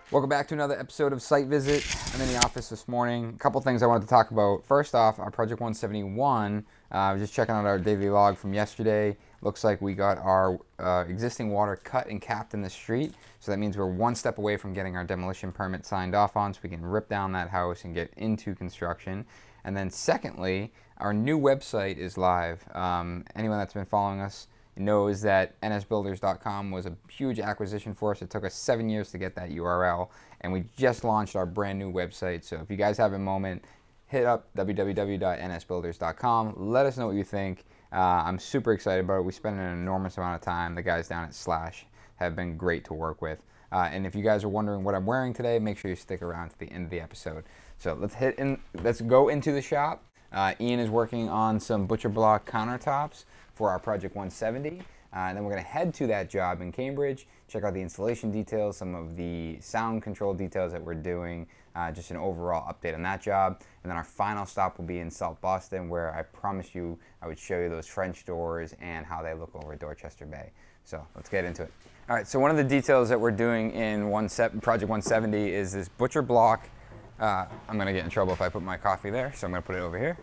Welcome back to another episode of Site Visit. I'm in the office this morning. A couple things I wanted to talk about. First off, our Project 171. I was just checking out our daily log from yesterday. Looks like we got our existing water cut and capped in the street. So that means we're one step away from getting our demolition permit signed off on so we can rip down that house and get into construction. And then secondly, our new website is live. Anyone that's been following us knows that nsbuilders.com was a huge acquisition for us. It took us 7 years to get that URL, and we just launched our brand new website. So if you guys have a moment, hit up www.nsbuilders.com. Let us know what you think. I'm super excited about it. We spent an enormous amount of time. The guys down at Slash have been great to work with. And if you guys are wondering what I'm wearing today, make sure you stick around to the end of the episode. So let's go into the shop. Ian is working on some butcher block countertops for our Project 170. And then we're going to head to that job in Cambridge, check out the installation details, some of the sound control details that we're doing, just an overall update on that job. And then our final stop will be in South Boston, where I promised you I would show you those French doors and how they look over Dorchester Bay. So let's get into it. All right, so one of the details that we're doing in Project 170 is this butcher block. I'm going to get in trouble if I put my coffee there, so I'm going to put it over here.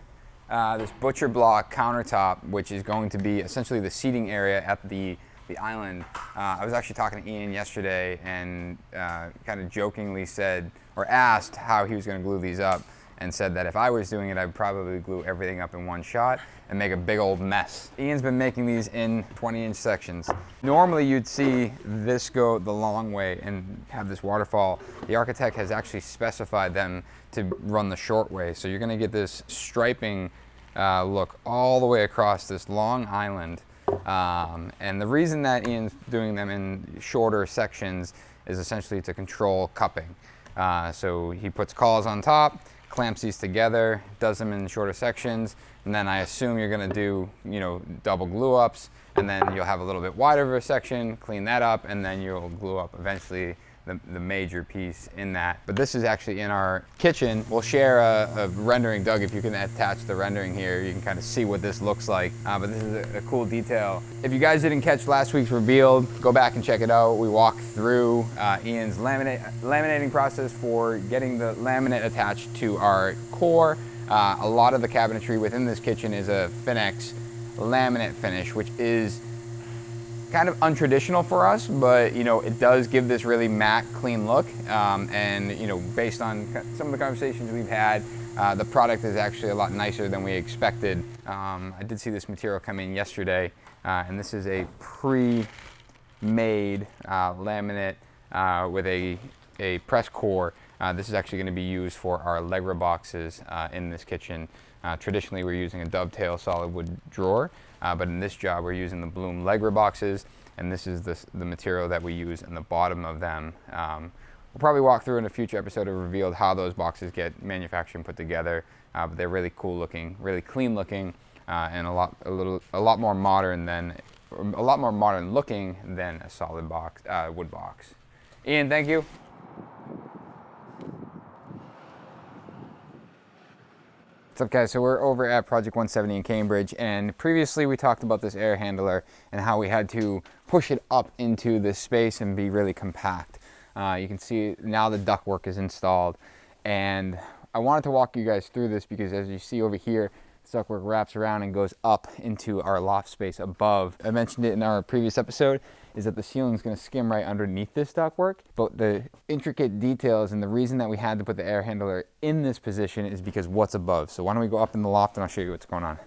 This butcher block countertop, which is going to be essentially the seating area at the island. I was actually talking to Ian yesterday and kind of jokingly said, or asked how he was going to glue these up, and said that if I was doing it, I'd probably glue everything up in one shot and make a big old mess. Ian's been making these in 20-inch sections. Normally you'd see this go the long way and have this waterfall. The architect has actually specified them to run the short way. So you're gonna get this striping look all the way across this long island. And the reason that Ian's doing them in shorter sections is essentially to control cupping. So he puts cawls on top, clamps these together, does them in shorter sections, and then I assume you're gonna do, double glue ups, and then you'll have a little bit wider of a section, clean that up, and then you'll glue up eventually the major piece in that. But this is actually in our kitchen. We'll share a rendering. Doug, if you can attach the rendering here, you can kind of see what this looks like. But this is a cool detail. If you guys didn't catch last week's Revealed, go back and check it out. We walked through Ian's laminating process for getting the laminate attached to our core. A lot of the cabinetry within this kitchen is a Finex laminate finish, which is kind of untraditional for us, but it does give this really matte, clean look. And based on some of the conversations we've had, the product is actually a lot nicer than we expected. I did see this material come in yesterday, and this is a pre-made laminate with a press core. This is actually going to be used for our Allegra boxes in this kitchen. Traditionally, we're using a dovetail solid wood drawer, but in this job, we're using the Bloom Allegra boxes, and this is the material that we use in the bottom of them. We'll probably walk through in a future episode of Revealed how those boxes get manufactured and put together, but they're really cool looking, really clean looking, and a lot more modern looking than a solid box, wood box. Ian, thank you. What's up, guys? So we're over at Project 170 in Cambridge, and previously we talked about this air handler and how we had to push it up into this space and be really compact. You can see now the ductwork is installed, and I wanted to walk you guys through this because as you see over here, the ductwork wraps around and goes up into our loft space above. I mentioned it in our previous episode, is that the ceiling is going to skim right underneath this ductwork, but the intricate details and the reason that we had to put the air handler in this position is because what's above. So why don't we go up in the loft and I'll show you what's going on.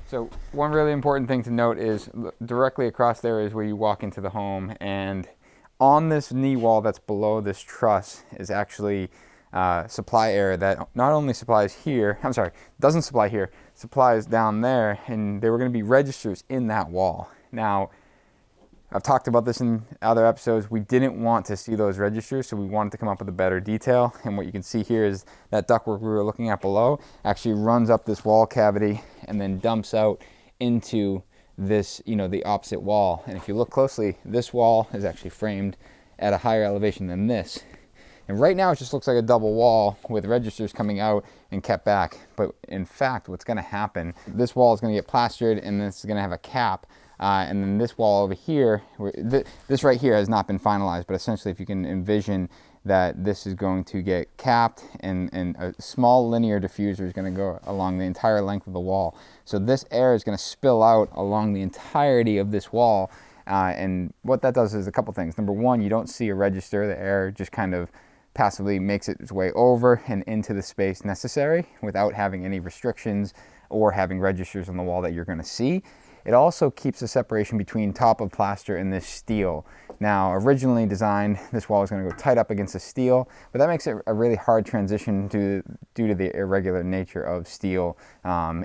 So one really important thing to note is directly across there is where you walk into the home, and on this knee wall that's below this truss is actually supply area that not only supplies here, doesn't supply here, supplies down there, and there were going to be registers in that wall. Now, I've talked about this in other episodes. We didn't want to see those registers, so we wanted to come up with a better detail. And what you can see here is that ductwork we were looking at below actually runs up this wall cavity and then dumps out into this, the opposite wall. And if you look closely, this wall is actually framed at a higher elevation than this. And right now it just looks like a double wall with registers coming out and kept back. But in fact, what's going to happen, this wall is going to get plastered and this is going to have a cap And then this wall over here, this right here has not been finalized, but essentially if you can envision that this is going to get capped, and a small linear diffuser is going to go along the entire length of the wall. So this air is going to spill out along the entirety of this wall. And what that does is a couple things. Number one, you don't see a register. The air just kind of passively makes its way over and into the space necessary without having any restrictions or having registers on the wall that you're going to see. It also keeps the separation between top of plaster and this steel. Now, originally designed, this wall is going to go tight up against the steel, but that makes it a really hard transition due to the irregular nature of steel.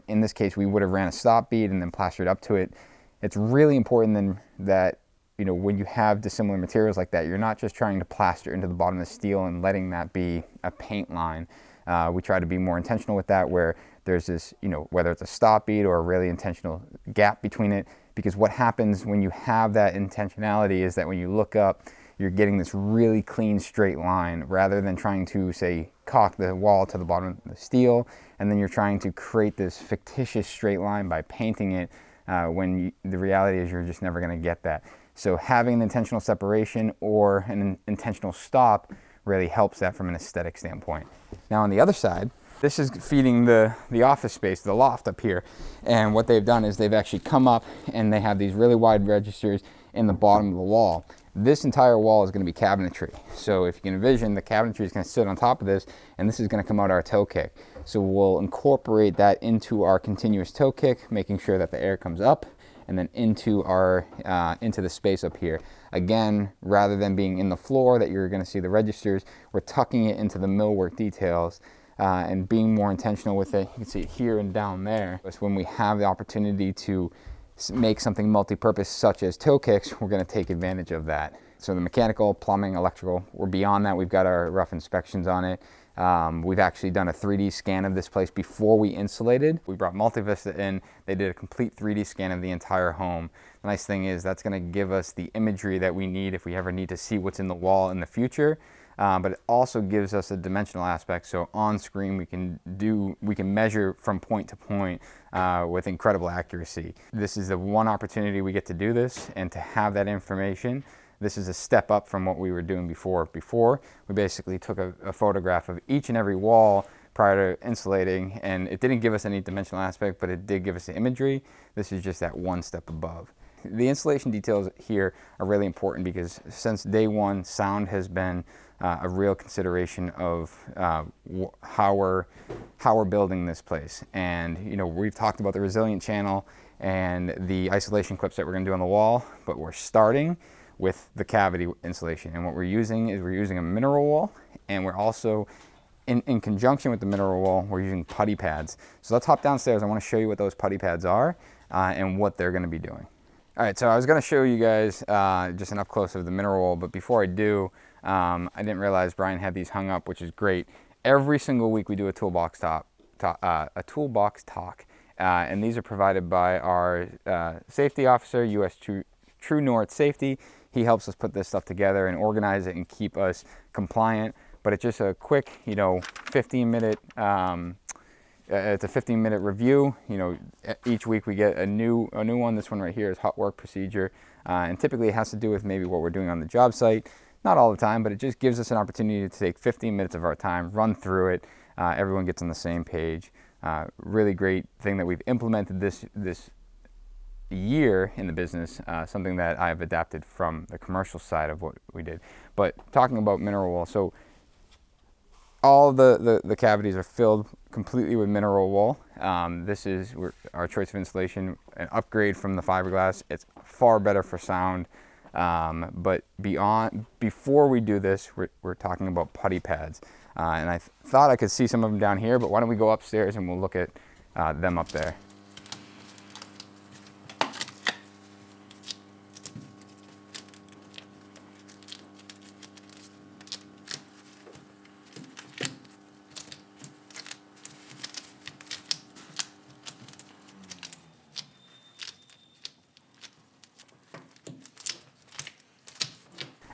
In this case, we would have ran a stop bead and then plastered up to it. It's really important then that, you know, when you have dissimilar materials like that, you're not just trying to plaster into the bottom of the steel and letting that be a paint line. We try to be more intentional with that, where there's this, you know, whether it's a stop bead or a really intentional gap between it, because what happens when you have that intentionality is that when you look up, you're getting this really clean straight line, rather than trying to, say, caulk the wall to the bottom of the steel, and then you're trying to create this fictitious straight line by painting it, when the reality is you're just never going to get that. So having an intentional separation or an intentional stop really helps that from an aesthetic standpoint. Now on the other side, this is feeding the office space, the loft up here. And what they've done is they've actually come up and they have these really wide registers in the bottom of the wall. This entire wall is going to be cabinetry. So if you can envision, the cabinetry is going to sit on top of this, and this is going to come out our toe kick. So we'll incorporate that into our continuous toe kick, making sure that the air comes up and then into the space up here. Again, rather than being in the floor that you're going to see the registers, we're tucking it into the millwork details and being more intentional with it. You can see it here and down there. It's when we have the opportunity to make something multi-purpose such as toe kicks, we're going to take advantage of that. So the mechanical, plumbing, electrical, we're beyond that. We've got our rough inspections on it. We've actually done a 3D scan of this place before we insulated. We brought Multivista in. They did a complete 3D scan of the entire home. The nice thing is that's going to give us the imagery that we need if we ever need to see what's in the wall in the future. But it also gives us a dimensional aspect. So on screen we can measure from point to point with incredible accuracy. This is the one opportunity we get to do this and to have that information. This is a step up from what we were doing before. Before, we basically took a photograph of each and every wall prior to insulating, and it didn't give us any dimensional aspect, but it did give us the imagery. This is just that one step above. The installation details here are really important because since day one, sound has been a real consideration of how we're building this place. And you know, we've talked about the resilient channel and the isolation clips that we're going to do on the wall, but we're starting with the cavity insulation. And what we're using is a mineral wool, and we're also in conjunction with the mineral wool, we're using putty pads. So let's hop downstairs. I want to show you what those putty pads are and what they're going to be doing. All right, so I was going to show you guys just an up close of the mineral wool, but before I do, I didn't realize Brian had these hung up, which is great. Every single week we do a toolbox talk, and these are provided by our safety officer, U.S. True North Safety. He helps us put this stuff together and organize it and keep us compliant. But it's just a quick, 15-minute. It's a 15-minute review. Each week we get a new one. This one right here is hot work procedure, and typically it has to do with maybe what we're doing on the job site. Not all the time, but it just gives us an opportunity to take 15 minutes of our time, run through it. Everyone gets on the same page. Really great thing that we've implemented this year in the business, something that I've adapted from the commercial side of what we did. But talking about mineral wool, so all the cavities are filled completely with mineral wool. This is our choice of insulation, an upgrade from the fiberglass. It's far better for sound. But before we do this, we're talking about putty pads. And I thought I could see some of them down here, but why don't we go upstairs and we'll look at them up there.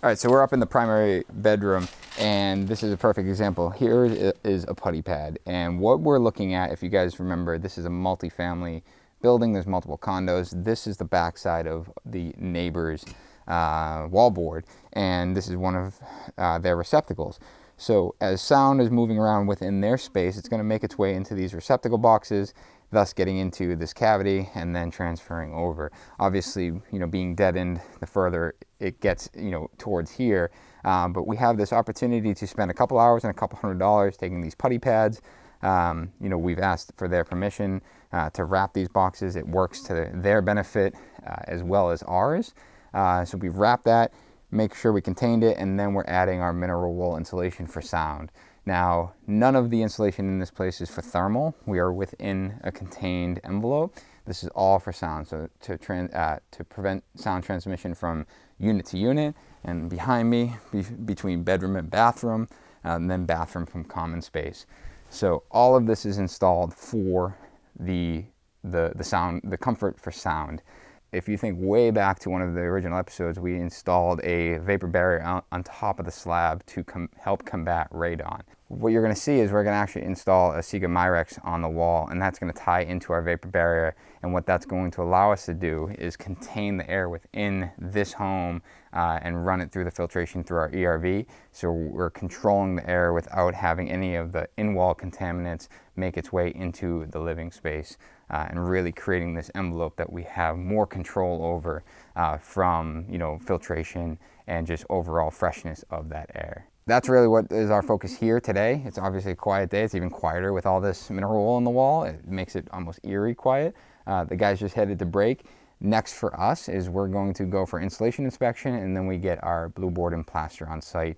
All right, so we're up in the primary bedroom, and this is a perfect example. Here is a putty pad, and what we're looking at, if you guys remember, this is a multifamily building. There's multiple condos. This is the backside of the neighbor's wallboard, and this is one of their receptacles. So as sound is moving around within their space, it's going to make its way into these receptacle boxes, thus getting into this cavity and then transferring over. Obviously, being deadened, the further it gets, towards here. But we have this opportunity to spend a couple hours and a couple $100 taking these putty pads. We've asked for their permission to wrap these boxes. It works to their benefit as well as ours. So we wrap that, make sure we contained it, and then we're adding our mineral wool insulation for sound. Now, none of the insulation in this place is for thermal. We are within a contained envelope. This is all for sound, so to prevent sound transmission from unit to unit, and behind me, between bedroom and bathroom, and then bathroom from common space. So all of this is installed for the sound, the comfort for sound. If you think way back to one of the original episodes, we installed a vapor barrier on top of the slab to help combat radon. What you're going to see is we're going to actually install a Sega Myrex on the wall, and that's going to tie into our vapor barrier. And what that's going to allow us to do is contain the air within this home and run it through the filtration through our ERV. So we're controlling the air without having any of the in-wall contaminants make its way into the living space, and really creating this envelope that we have more control over from filtration and just overall freshness of that air. That's really what is our focus here today. It's obviously a quiet day. It's even quieter with all this mineral wool on the wall. It makes it almost eerie quiet. The guys just headed to break. Next for us is we're going to go for installation inspection, and then we get our blue board and plaster on site.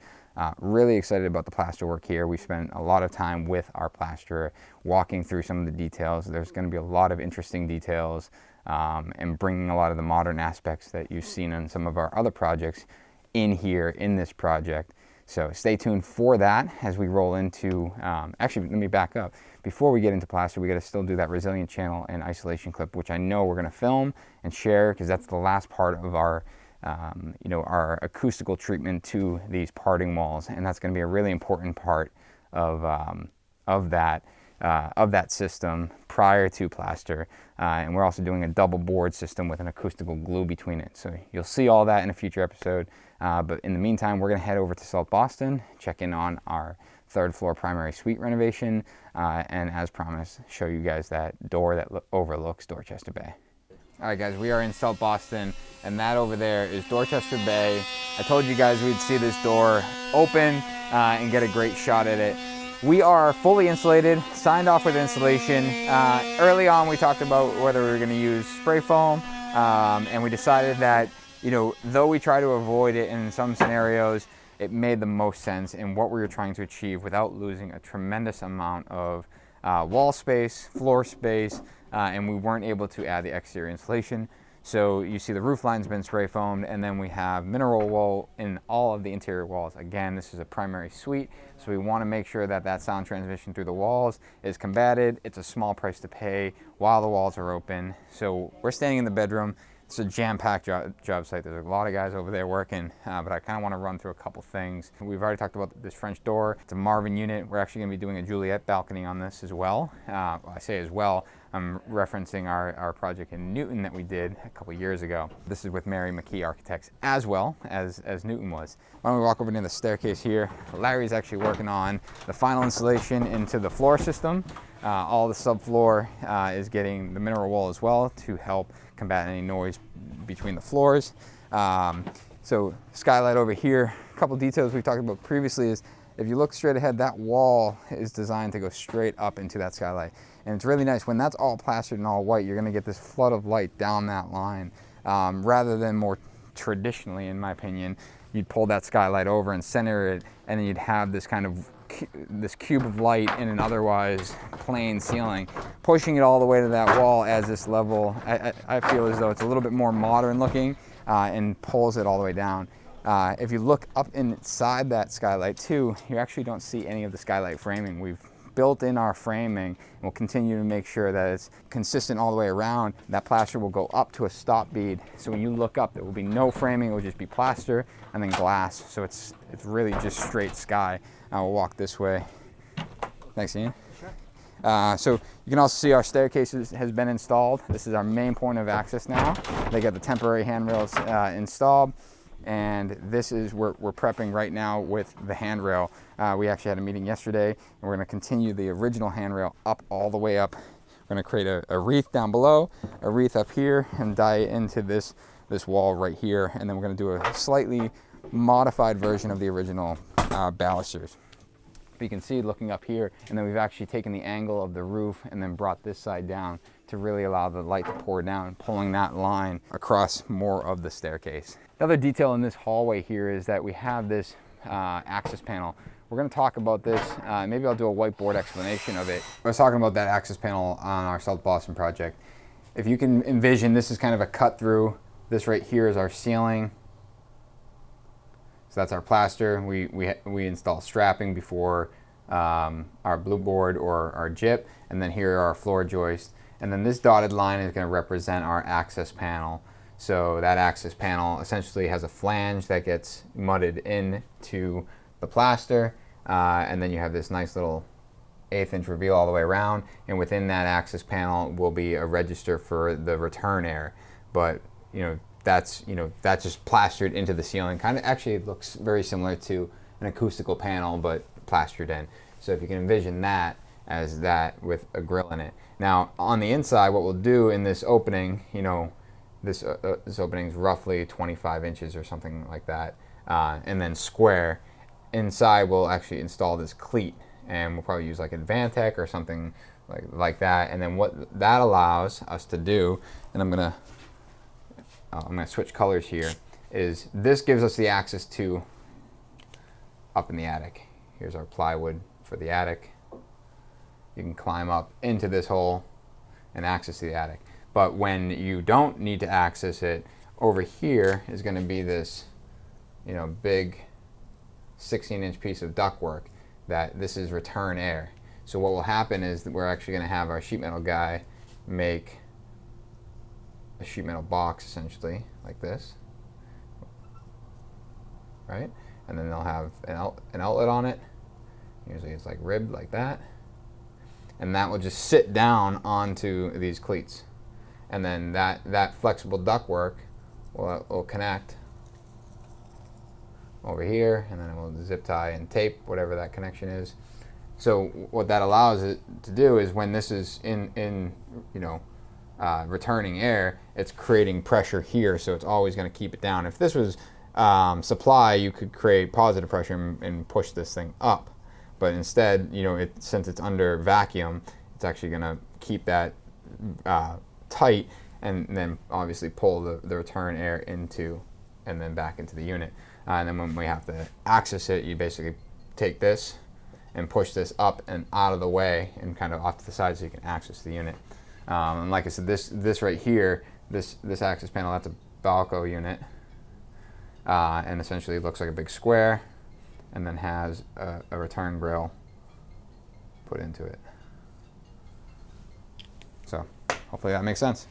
Really excited about the plaster work here. We spent a lot of time with our plasterer walking through some of the details. There's going to be a lot of interesting details and bringing a lot of the modern aspects that you've seen on some of our other projects in here in this project. So stay tuned for that as we roll into, actually, let me back up. Before we get into plaster, we got to still do that resilient channel and isolation clip, which I know we're going to film and share because that's the last part of our, our acoustical treatment to these parting walls. And that's going to be a really important part of that system prior to plaster. And we're also doing a double board system with an acoustical glue between it. So you'll see all that in a future episode. But in the meantime, we're going to head over to South Boston, check in on our third floor primary suite renovation, and as promised, show you guys that door that overlooks Dorchester Bay. All right, guys, we are in South Boston, and that over there is Dorchester Bay. I told you guys we'd see this door open and get a great shot at it. We are fully insulated, signed off with insulation. Early on, we talked about whether we were going to use spray foam, and we decided that, though we try to avoid it in some scenarios, it made the most sense in what we were trying to achieve without losing a tremendous amount of wall space, floor space, and we weren't able to add the exterior insulation. So you see the roof line's been spray foamed, and then we have mineral wool in all of the interior walls. Again, this is a primary suite, so we want to make sure that that sound transmission through the walls is combated. It's a small price to pay while the walls are open. So we're staying in the bedroom. It's a jam-packed job site. There's a lot of guys over there working, but I kind of want to run through a couple things. We've already talked about this French door. It's a Marvin unit. We're actually going to be doing a Juliet balcony on this as well. I say as well, I'm referencing our project in Newton that we did a couple years ago. This is with Mary McKee Architects as well as Newton was. Why don't we walk over to the staircase here. Larry's actually working on the final installation into the floor system. All the subfloor is getting the mineral wool as well to help combat any noise between the floors. So skylight over here. A couple details we've talked about previously is if you look straight ahead, that wall is designed to go straight up into that skylight. And it's really nice when that's all plastered and all white, you're going to get this flood of light down that line. Rather than more traditionally, in my opinion, you'd pull that skylight over and center it, and then you'd have this kind of this cube of light in an otherwise plain ceiling. Pushing it all the way to that wall adds this level. I feel as though it's a little bit more modern looking and pulls it all the way down. If you look up inside that skylight too, you actually don't see any of the skylight framing. We've built in our framing, and we'll continue to make sure that it's consistent all the way around. That plaster will go up to a stop bead, so when you look up, there will be no framing. It will just be plaster and then glass, so it's really just straight sky. We'll walk this way. Thanks, Ian. Sure. So you can also see our staircase has been installed. This is our main point of access now. They got the temporary handrails installed, and this is we're prepping right now with the handrail. We actually had a meeting yesterday, and we're going to continue the original handrail up all the way up. We're going to create a wreath down below, a wreath up here, and tie it into this wall right here, and then we're going to do a slightly modified version of the original balusters. You can see looking up here, and then we've actually taken the angle of the roof and then brought this side down to really allow the light to pour down, pulling that line across more of the staircase. The other detail in this hallway here is that we have this access panel. We're going to talk about this. Maybe I'll do a whiteboard explanation of it. I was talking about that access panel on our South Boston project. If you can envision, this is kind of a cut through. This right here is our ceiling. So that's our plaster. We install strapping before our blue board or our gyp, and then here are our floor joists. And then this dotted line is going to represent our access panel. So that access panel essentially has a flange that gets mudded into the plaster, and then you have this nice little 1/8 inch reveal all the way around. And within that access panel will be a register for the return air. But that's just plastered into the ceiling. Kind of actually it looks very similar to an acoustical panel, but plastered in. So if you can envision that as that with a grill in it. Now on the inside, what we'll do in this opening, this opening is roughly 25 inches or something like that, and then square. Inside we'll actually install this cleat, and we'll probably use like Advantech or something like that. And then what that allows us to do, and I'm gonna switch colors here, is this gives us the access to up in the attic. Here's our plywood for the attic. You can climb up into this hole and access the attic. But when you don't need to access it, over here is going to be this, big 16-inch piece of ductwork that this is return air. So what will happen is that we're actually going to have our sheet metal guy make a sheet metal box essentially like this, right? And then they'll have an outlet on it. Usually it's like ribbed like that, and that will just sit down onto these cleats, and then that flexible ductwork will connect over here, and then it will zip tie and tape whatever that connection is. So what that allows it to do is when this is in returning air, it's creating pressure here, so it's always going to keep it down. If this was supply, you could create positive pressure and push this thing up. But instead, since it's under vacuum, it's actually going to keep that tight, and then obviously pull the return air into and then back into the unit. And then when we have to access it, you basically take this and push this up and out of the way and kind of off to the side so you can access the unit. And like I said, this right here, this access panel, that's a Balco unit, and essentially it looks like a big square, and then has a return grill put into it. So hopefully that makes sense.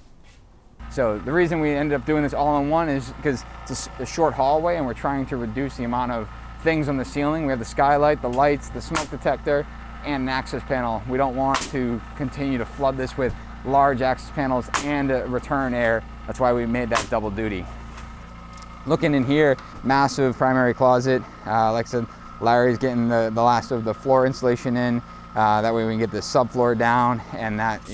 So the reason we ended up doing this all in one is because it's a short hallway, and we're trying to reduce the amount of things on the ceiling. We have the skylight, the lights, the smoke detector, and an access panel. We don't want to continue to flood this with large access panels and return air. That's why we made that double duty. Looking in here, massive primary closet. Like I said, Larry's getting the last of the floor insulation in. That way we can get the subfloor down, and that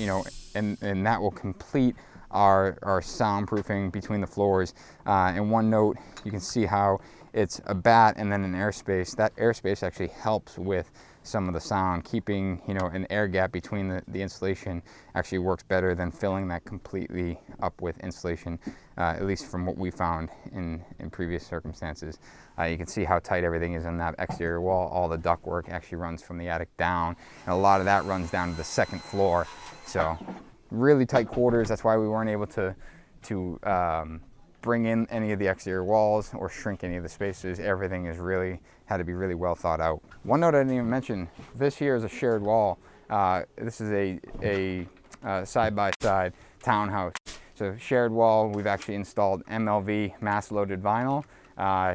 and that will complete our soundproofing between the floors. And one note, you can see how it's a bat and then an airspace. That airspace actually helps with some of the sound. Keeping an air gap between the insulation actually works better than filling that completely up with insulation, at least from what we found in previous circumstances. You can see how tight everything is on that exterior wall. All the ductwork actually runs from the attic down, and a lot of that runs down to the second floor. So really tight quarters. That's why we weren't able to bring in any of the exterior walls or shrink any of the spaces. Everything had to be really well thought out. One note I didn't even mention, this here is a shared wall. This is a side-by-side townhouse. So shared wall, we've actually installed MLV mass loaded vinyl.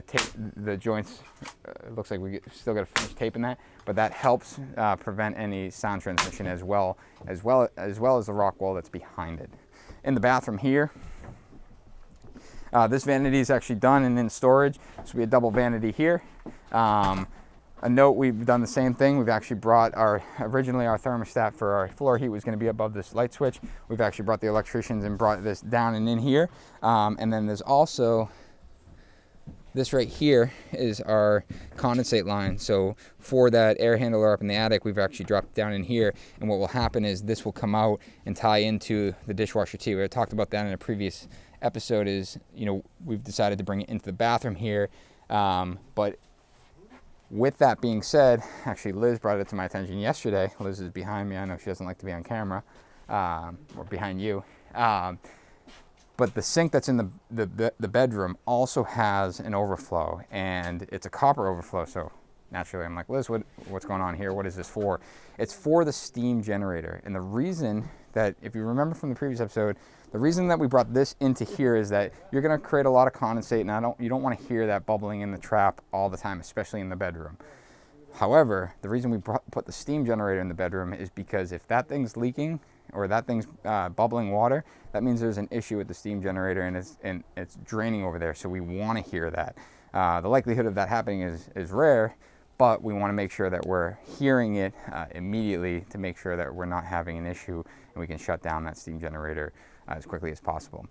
tape the joints. It looks like still got to finish taping that, but that helps prevent any sound transmission as well as the rock wall that's behind it. In the bathroom here, this vanity is actually done and in storage, so we have double vanity here. A note, we've done the same thing. We've actually brought originally our thermostat for our floor heat was going to be above this light switch. We've actually brought the electricians and brought this down and in here. And then there's also this right here is our condensate line. So for that air handler up in the attic, we've actually dropped down in here. And what will happen is this will come out and tie into the dishwasher too. We talked about that in a previous episode. Is, you know, we've decided to bring it into the bathroom here, but with that being said, actually Liz brought it to my attention yesterday. Liz is behind me. I know she doesn't like to be on camera, or behind you. But the sink that's in the bedroom also has an overflow, and it's a copper overflow. So naturally I'm like, Liz, what's going on here? What is this for? It's for the steam generator. And the reason that, if you remember from the previous episode, the reason that we brought this into here is that you're going to create a lot of condensate, and you don't want to hear that bubbling in the trap all the time, especially in the bedroom. However, the reason we put the steam generator in the bedroom is because if that thing's leaking or that thing's bubbling water, that means there's an issue with the steam generator and it's draining over there. So we want to hear that. The likelihood of that happening is rare, but we want to make sure that we're hearing it immediately to make sure that we're not having an issue and we can shut down that steam generator as quickly as possible.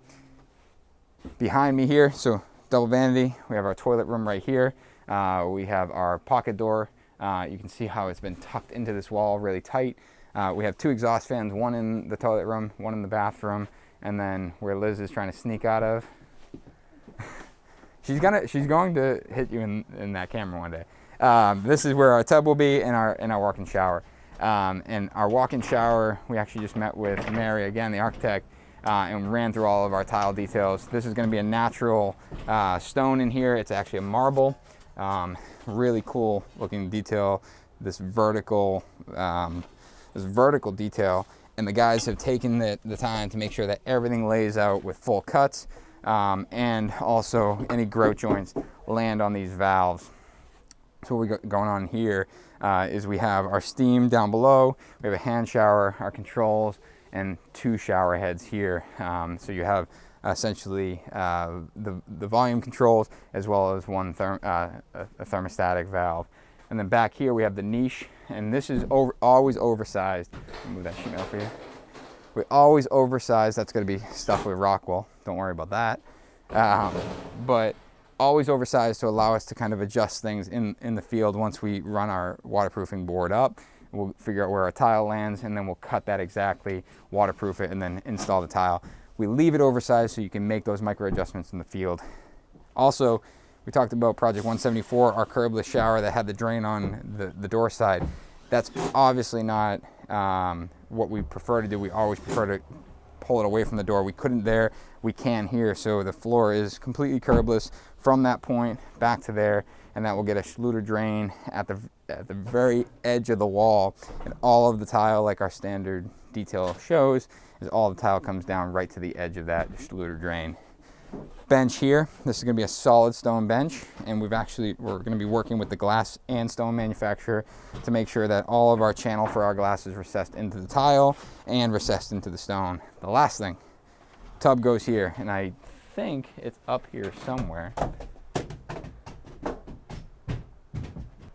Behind me here, so double vanity, we have our toilet room right here. We have our pocket door. You can see how it's been tucked into this wall really tight. We have two exhaust fans, one in the toilet room, one in the bathroom, and then where Liz is trying to sneak out of. She's going to hit you in that camera one day. This is where our tub will be and our walk-in shower. And our walk-in shower, we actually just met with Mary, again, the architect, and ran through all of our tile details. This is going to be a natural stone in here. It's actually a marble. Really cool looking detail. This vertical detail, and the guys have taken the time to make sure that everything lays out with full cuts, and also any grout joints land on these valves. So what we got going on here is we have our steam down below, we have a hand shower, our controls, and two shower heads here. So you have essentially the volume controls as well as one a thermostatic valve. And then back here we have the niche, and this is always oversized. Move that sheet metal for you. We always oversized. That's going to be stuffed with rock wool. Don't worry about that. But always oversized to allow us to kind of adjust things in the field. Once we run our waterproofing board up, we'll figure out where our tile lands, and then we'll cut that exactly, waterproof it, and then install the tile. We leave it oversized so you can make those micro adjustments in the field. Also, we talked about Project 174, our curbless shower that had the drain on the door side. That's obviously not what we prefer to do. We always prefer to pull it away from the door. We couldn't there, we can here. So the floor is completely curbless from that point back to there, and that will get a Schluter drain at the very edge of the wall. And all of the tile, like our standard detail shows, is all the tile comes down right to the edge of that Schluter drain. Bench here, this is going to be a solid stone bench, and we're going to be working with the glass and stone manufacturer to make sure that all of our channel for our glass is recessed into the tile and recessed into the stone. The last thing, tub goes here, and I think it's up here somewhere.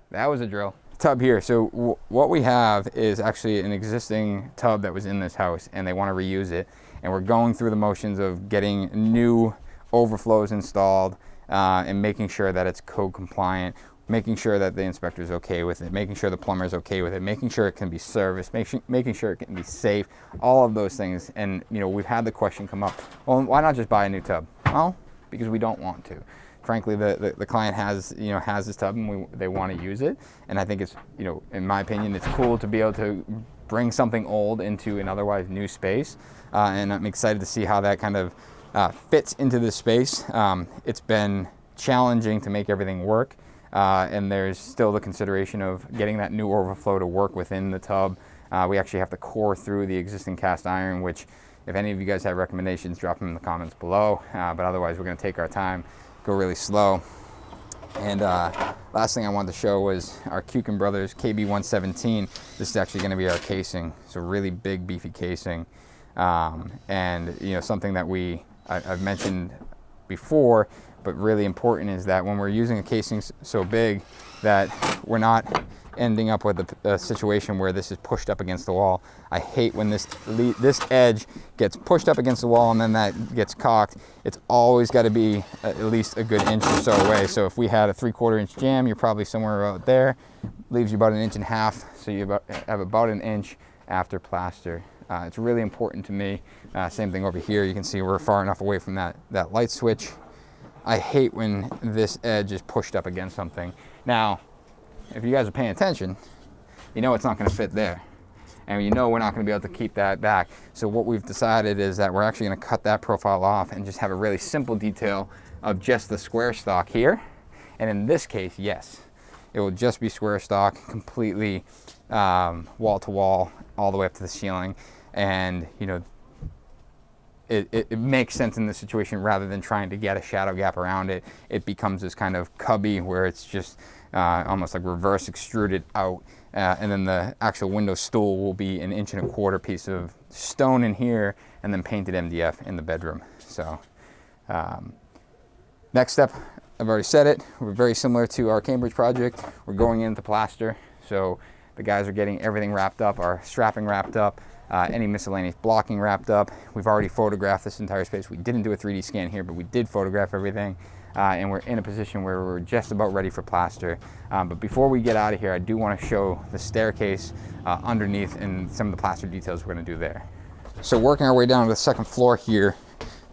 That was a drill. Tub here. So what we have is actually an existing tub that was in this house, and they want to reuse it, and we're going through the motions of getting new overflows installed, and making sure that it's code compliant, making sure that the inspector is okay with it, making sure the plumber is okay with it, making sure it can be serviced, making sure it can be safe, all of those things. And you know, we've had the question come up, well, why not just buy a new tub? Well, because we don't want to. Frankly, the client has this tub, and they want to use it, and I think it's, in my opinion, it's cool to be able to bring something old into an otherwise new space, and I'm excited to see how that kind of fits into this space. It's been challenging to make everything work, and there's still the consideration of getting that new overflow to work within the tub. We actually have to core through the existing cast iron, which, if any of you guys have recommendations, drop them in the comments below, but otherwise we're going to take our time, go really slow. And last thing I wanted to show was our Kukin Brothers KB117. This is actually going to be our casing. It's a really big, beefy casing, and something that I've mentioned before, but really important is that when we're using a casing so big that we're not ending up with a situation where this is pushed up against the wall. I hate when this edge gets pushed up against the wall and then that gets cocked. It's always got to be at least a good inch or so away. So if we had a 3/4 inch jam, you're probably somewhere out there. Leaves you about 1.5 inches, so you have about 1 inch after plaster. It's really important to me. Same thing over here. You can see we're far enough away from that light switch. I hate when this edge is pushed up against something. Now, if you guys are paying attention, you know it's not going to fit there. And you know we're not going to be able to keep that back. So what we've decided is that we're actually going to cut that profile off and just have a really simple detail of just the square stock here. And in this case, yes, it will just be square stock, completely wall to wall, all the way up to the ceiling. And it makes sense in this situation rather than trying to get a shadow gap around it. It becomes this kind of cubby where it's just almost like reverse extruded out, and then the actual window stool will be 1.25 inch piece of stone in here and then painted MDF in the bedroom. So next step, I've already said it, we're very similar to our Cambridge project. We're going into plaster, so the guys are getting everything wrapped up, our strapping wrapped up, any miscellaneous blocking wrapped up. We've already photographed this entire space. We didn't do a 3D scan here, but we did photograph everything. And we're in a position where we're just about ready for plaster. But before we get out of here, I do want to show the staircase underneath and some of the plaster details we're going to do there. So working our way down to the second floor here,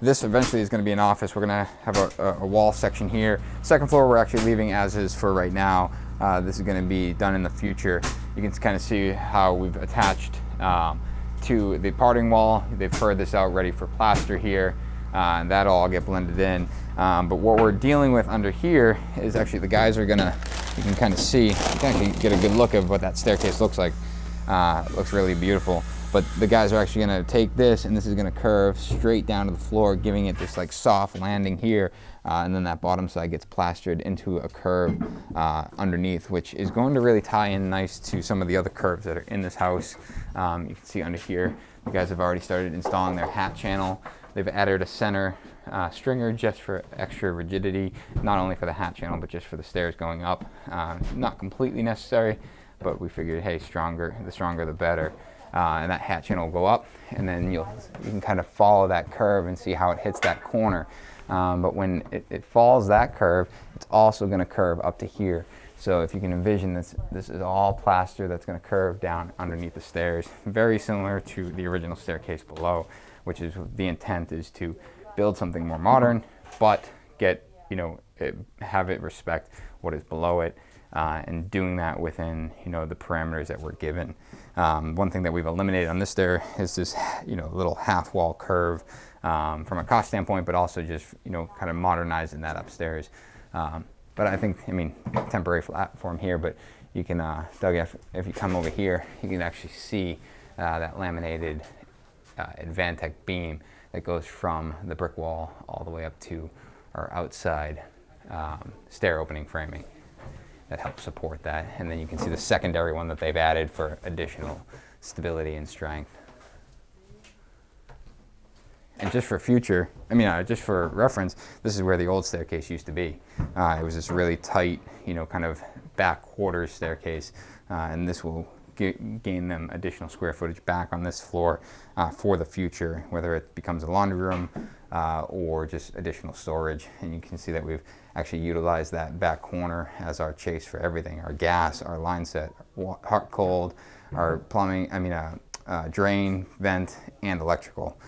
this eventually is going to be an office. We're going to have a wall section here. Second floor we're actually leaving as is for right now. This is going to be done in the future. You can kind of see how we've attached to the parting wall. They've furred this out ready for plaster here. And that'll all get blended in. But what we're dealing with under here is actually the guys are gonna, you can kind of see, you can actually get a good look of what that staircase looks like. It looks really beautiful. But the guys are actually gonna take this and this is gonna curve straight down to the floor, giving it this like soft landing here. And then that bottom side gets plastered into a curve underneath, which is going to really tie in nice to some of the other curves that are in this house. You can see under here, the guys have already started installing their hat channel. They've added a center stringer just for extra rigidity, not only for the hat channel, but just for the stairs going up. Not completely necessary, but we figured, hey, the stronger the better. And that hat channel will go up, and then you can kind of follow that curve and see how it hits that corner. But when it follows that curve, it's also going to curve up to here. So if you can envision this is all plaster that's going to curve down underneath the stairs, very similar to the original staircase below, which is the intent is to build something more modern, but have it respect what is below it, and doing that within the parameters that we're given. One thing that we've eliminated on this stair is this little half wall curve from a cost standpoint, but also just kind of modernizing that upstairs. But I think, temporary platform here, but you can, Doug, if you come over here, you can actually see that laminated Advantech beam that goes from the brick wall all the way up to our outside stair opening framing that helps support that. And then you can see the secondary one that they've added for additional stability and strength. And just for future, just for reference, this is where the old staircase used to be. It was this really tight, kind of back quarters staircase, and this will gain them additional square footage back on this floor for the future, whether it becomes a laundry room or just additional storage. And you can see that we've actually utilized that back corner as our chase for everything: our gas, our line set, hot cold, our plumbing, drain, vent, and electrical.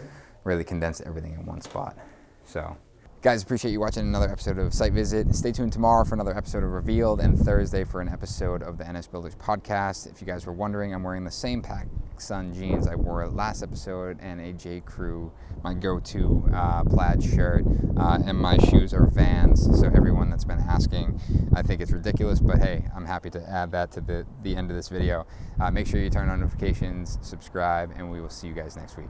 Really condensed everything in one spot. So guys, appreciate you watching another episode of Site Visit. Stay tuned tomorrow for another episode of Revealed, and Thursday for an episode of the NS Builders podcast. If you guys were wondering, I'm wearing the same PacSun jeans I wore last episode, and a J. Crew, my go-to plaid shirt, and my shoes are Vans. So everyone that's been asking, I think it's ridiculous, but hey, I'm happy to add that to the end of this video. Make sure you turn on notifications, subscribe, and we will see you guys next week.